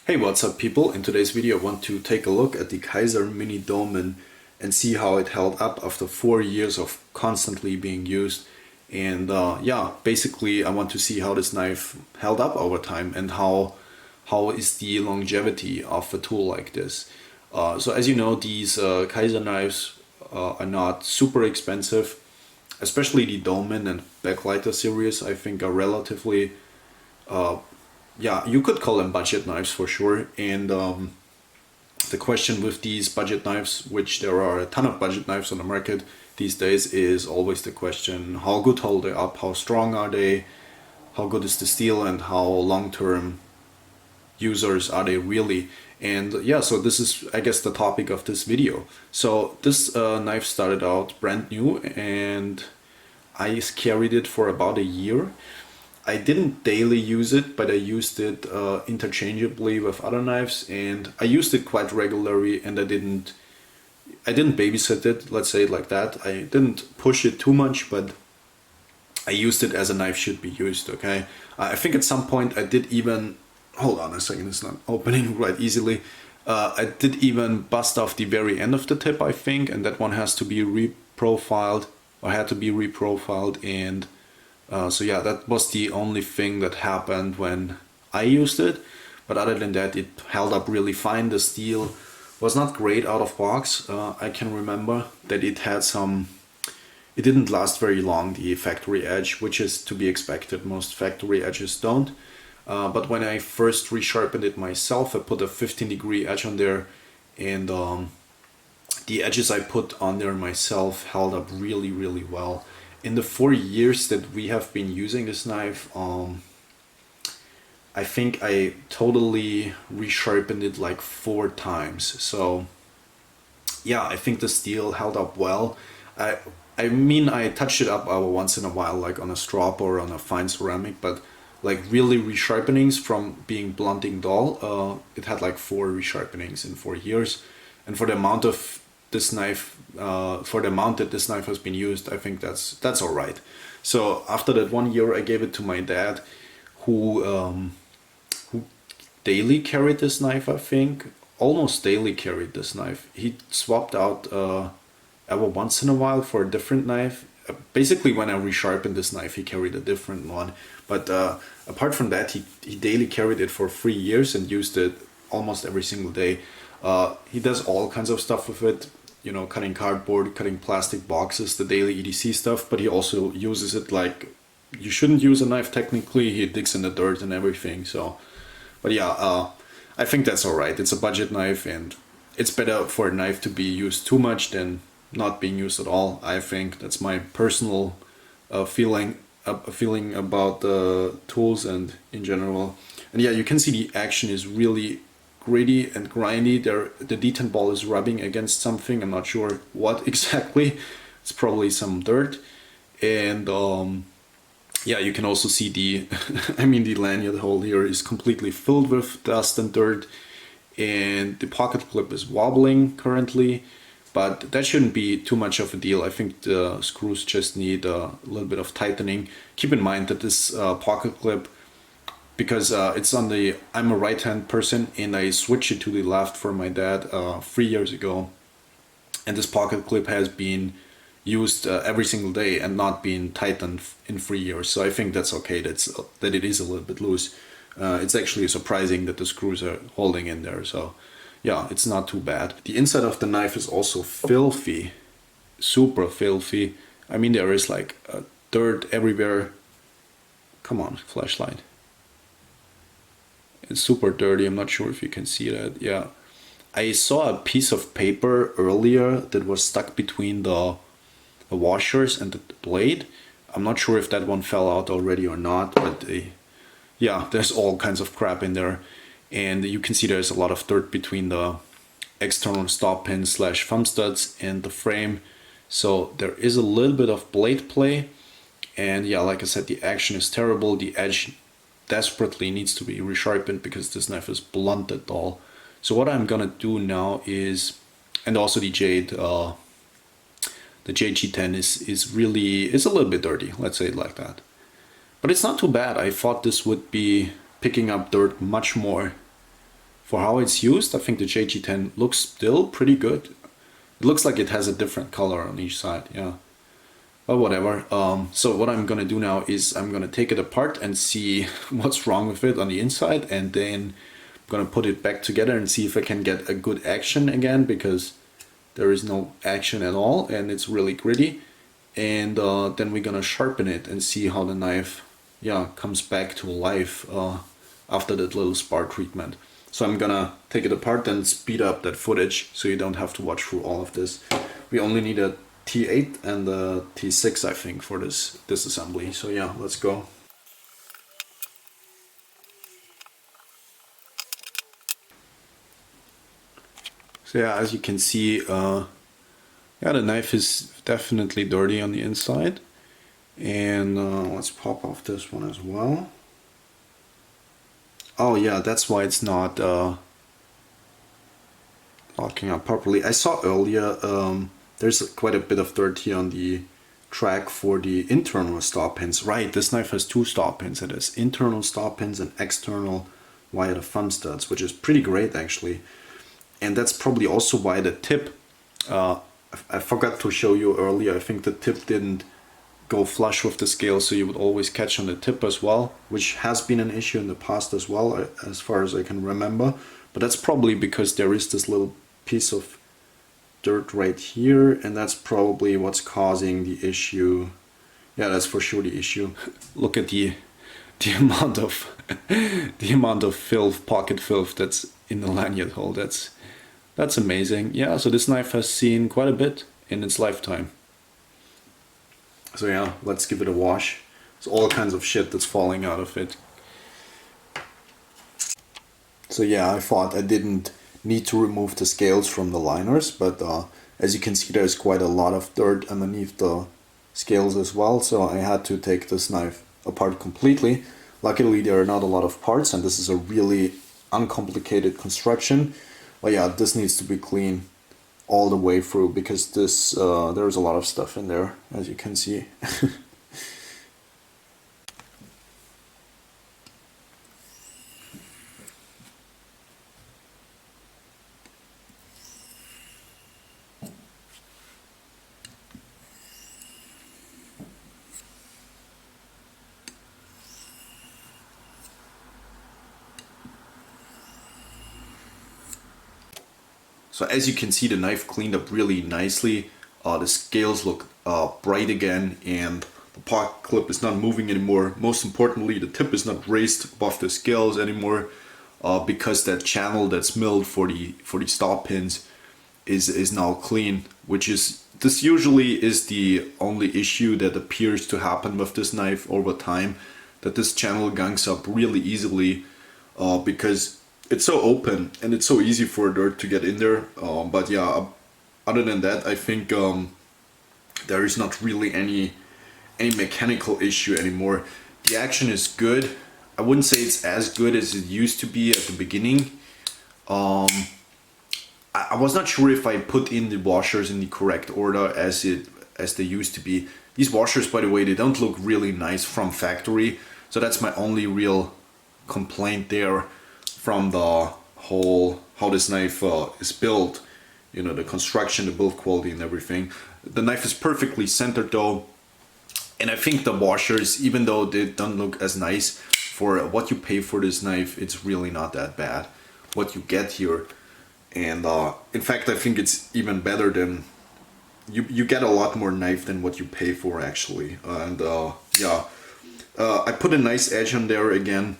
Hey, what's up people? In today's video I want to take a look at the Kizer Mini Domin and see how it held up after 4 years of constantly being used. And yeah, basically I want to see how this knife held up over time and how is the longevity of a tool like this. So as you know, these Kizer knives are not super expensive, especially the Domin and Backlighter series I think are relatively yeah, you could call them budget knives for sure. And the question with these budget knives, which there are a ton of budget knives on the market these days, is always the question: how good hold they up? How strong are they? How good is the steel? And how long-term users are they really? And yeah, so this is, I guess, the topic of this video. So this knife started out brand new, and I carried it for about a year. I didn't daily use it, but I used it interchangeably with other knives, and I used it quite regularly, and I didn't babysit it, let's say it like that. I didn't push it too much, but I used it as a knife should be used, okay? I think at some point I did even, hold on a second, it's not opening right easily. I did even bust off the very end of the tip, I think, and that one has to be reprofiled, or had to be reprofiled, and so yeah, that was the only thing that happened when I used it. But other than that, it held up really fine. The steel was not great out of box. I can remember that it had some, it didn't last very long, the factory edge, which is to be expected. Most factory edges don't. But when I first resharpened it myself, I put a 15-degree edge on there, and the edges I put on there myself held up really, really well. In the 4 years that we have been using this knife, I think I totally resharpened it like 4 times. So yeah, I think the steel held up well. I mean, I touched it up once in a while, like on a strop or on a fine ceramic, but like really resharpenings from being blunting dull, it had like 4 resharpenings in 4 years. And for the amount of this knife, for the amount that this knife has been used, I think that's all right. So after that 1 year, I gave it to my dad, who daily carried this knife. I think almost daily carried this knife. He swapped out every once in a while for a different knife. Basically, when I resharpened this knife, he carried a different one. But apart from that, he daily carried it for 3 years and used it almost every single day. He does all kinds of stuff with it, you know, cutting cardboard, cutting plastic boxes, the daily EDC stuff, but he also uses it like you shouldn't use a knife technically. He digs in the dirt and everything. So, but yeah, I think that's all right. It's a budget knife, and it's better for a knife to be used too much than not being used at all. I think that's my personal feeling about the tools and in general. And yeah, you can see the action is really gritty and grindy. There, the detent ball is rubbing against something. I'm not sure what exactly. It's probably some dirt. And yeah, you can also see the, I mean, the lanyard hole here is completely filled with dust and dirt. And the pocket clip is wobbling currently, but that shouldn't be too much of a deal. I think the screws just need a little bit of tightening. Keep in mind that this pocket clip, because it's on the, I'm a right-hand person, and I switched it to the left for my dad 3 years ago, and this pocket clip has been used every single day and not been tightened in 3 years. So I think that's okay. That it is a little bit loose. It's actually surprising that the screws are holding in there. So yeah, it's not too bad. The inside of the knife is also filthy, super filthy. I mean, there is like dirt everywhere. Come on, flashlight. It's super dirty. I'm not sure if you can see that. Yeah, I saw a piece of paper earlier that was stuck between the washers and the blade. I'm not sure if that one fell out already or not, but yeah, there's all kinds of crap in there. And you can see there's a lot of dirt between the external stop pins / thumb studs and the frame. So there is a little bit of blade play. And yeah, like I said, the action is terrible. The edge desperately needs to be resharpened because this knife is blunted dull. So what I'm gonna do now is, and also the jade G10 is really, it's a little bit dirty, let's say it like that. But it's not too bad. I thought this would be picking up dirt much more for how it's used, I think the JG10 looks still pretty good. It looks like it has a different color on each side, yeah. But whatever. So what I'm gonna do now is I'm gonna take it apart and see what's wrong with it on the inside, and then I'm gonna put it back together and see if I can get a good action again, because there is no action at all and it's really gritty. And then we're gonna sharpen it and see how the knife, yeah, comes back to life after that little spar treatment. So I'm gonna take it apart and speed up that footage so you don't have to watch through all of this. We only need a T8 and a T6, I think, for this assembly. So yeah, let's go. So yeah, as you can see, yeah, the knife is definitely dirty on the inside. And let's pop off this one as well. Oh yeah, that's why it's not locking up properly. I saw earlier there's quite a bit of dirt here on the track for the internal stop pins. Right, this knife has two stop pins. It has internal stop pins and external via the thumb studs, which is pretty great actually. And that's probably also why the tip, I forgot to show you earlier, I think the tip didn't go flush with the scale, so you would always catch on the tip as well, which has been an issue in the past as well, as far as I can remember. But that's probably because there is this little piece of dirt right here, and that's probably what's causing the issue. Yeah, that's for sure the issue. Look at the amount of the amount of filth, pocket filth that's in the lanyard hole. That's amazing. Yeah, so this knife has seen quite a bit in its lifetime. So yeah, let's give it a wash. There's all kinds of shit that's falling out of it. So yeah, I thought I didn't need to remove the scales from the liners, but as you can see, there's quite a lot of dirt underneath the scales as well, so I had to take this knife apart completely. Luckily there are not a lot of parts, and this is a really uncomplicated construction. But yeah, this needs to be clean all the way through, because this there's a lot of stuff in there, as you can see. So as you can see, the knife cleaned up really nicely. The scales look bright again, and the pocket clip is not moving anymore. Most importantly, the tip is not raised above the scales anymore, because that channel that's milled for the stop pins is now clean. This usually is the only issue that appears to happen with this knife over time, that this channel gunks up really easily, because it's so open and it's so easy for dirt to get in there. But yeah, other than that, I think there is not really any mechanical issue anymore. The action is good. I wouldn't say it's as good as it used to be at the beginning. I was not sure if I put in the washers in the correct order as they used to be. These washers, by the way, they don't look really nice from factory, so that's my only real complaint there from the whole how this knife is built. You know, the construction, the build quality and everything. The knife is perfectly centered though, and I think the washers, even though they don't look as nice, for what you pay for this knife, it's really not that bad what you get here. And in fact, I think it's even better than you get a lot more knife than what you pay for actually. And yeah, I put a nice edge on there again,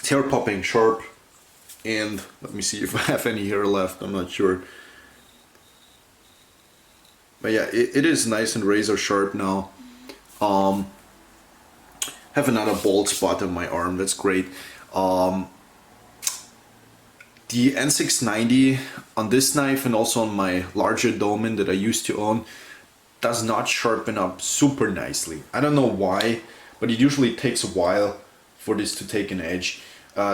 tear popping sharp. And let me see if I have any hair left, I'm not sure. But yeah, it is nice and razor sharp now. Have another bald spot on my arm, that's great. The N690 on this knife and also on my larger Domin that I used to own does not sharpen up super nicely. I don't know why, but it usually takes a while for this to take an edge.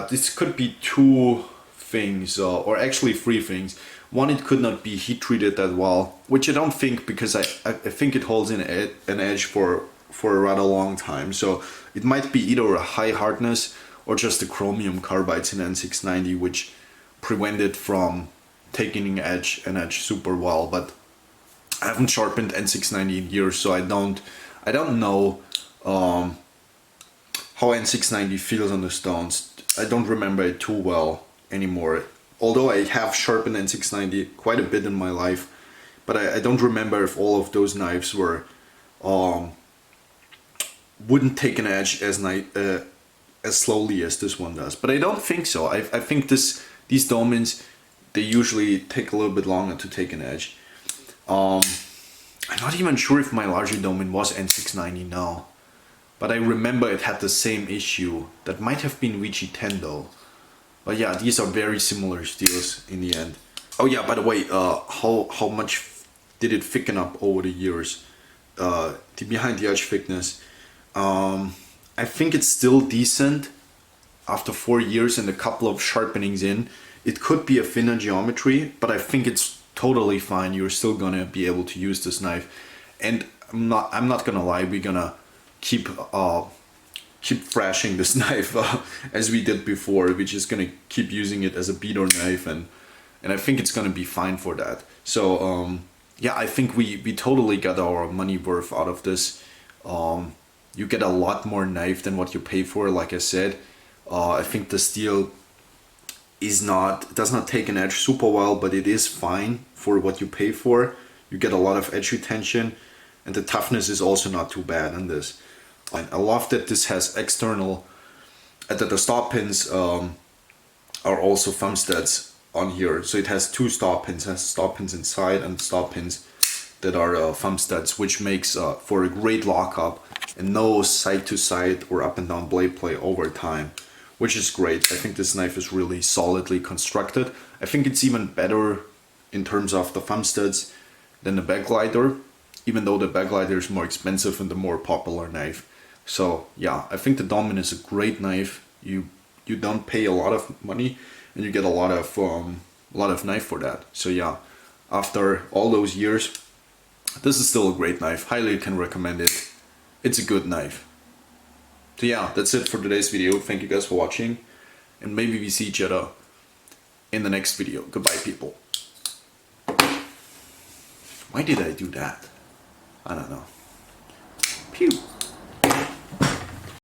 This could be two things, or actually three things. One, it could not be heat treated that well, which I don't think, because I think it holds in an edge for a rather long time. So it might be either a high hardness or just the chromium carbides in N690, prevent it from taking an edge super well. But I haven't sharpened N690 in years, so I don't know how N690 feels on the stones. I don't remember it too well anymore. Although I have sharpened N690 quite a bit in my life, but I don't remember if all of those knives were wouldn't take an edge as slowly as this one does. But I don't think so. I think these Domins, they usually take a little bit longer to take an edge. I'm not even sure if my larger Domin was N690 now, but I remember it had the same issue. That might have been VG10 though. But yeah, these are very similar steels in the end. Oh yeah, by the way, how much did it thicken up over the years? The behind the edge thickness. I think it's still decent after 4 years and a couple of sharpenings in. It could be a thinner geometry, but I think it's totally fine. You're still gonna be able to use this knife. And I'm not gonna lie, we're gonna keep thrashing this knife as we did before. We're just gonna keep using it as a beater knife, and I think it's gonna be fine for that. So yeah, I think we totally got our money worth out of this. You get a lot more knife than what you pay for, like I said. I think the steel does not take an edge super well, but it is fine for what you pay for. You get a lot of edge retention, and the toughness is also not too bad on this. And I love that this has external, that the stop pins are also thumb studs on here. So it has two stop pins. It has stop pins inside and stop pins that are thumb studs, which makes for a great lockup and no side to side or up and down blade play over time, which is great. I think this knife is really solidly constructed. I think it's even better in terms of the thumb studs than the backlighter, even though the backlighter is more expensive and the more popular knife. So yeah, I think the Domin is a great knife. You don't pay a lot of money and you get a lot of knife for that. So yeah, after all those years, this is still a great knife. Highly can recommend it. It's a good knife. So yeah, that's it for today's video. Thank you guys for watching, and maybe we see each other in the next video. Goodbye, people. Why did I do that? I don't know. Pew!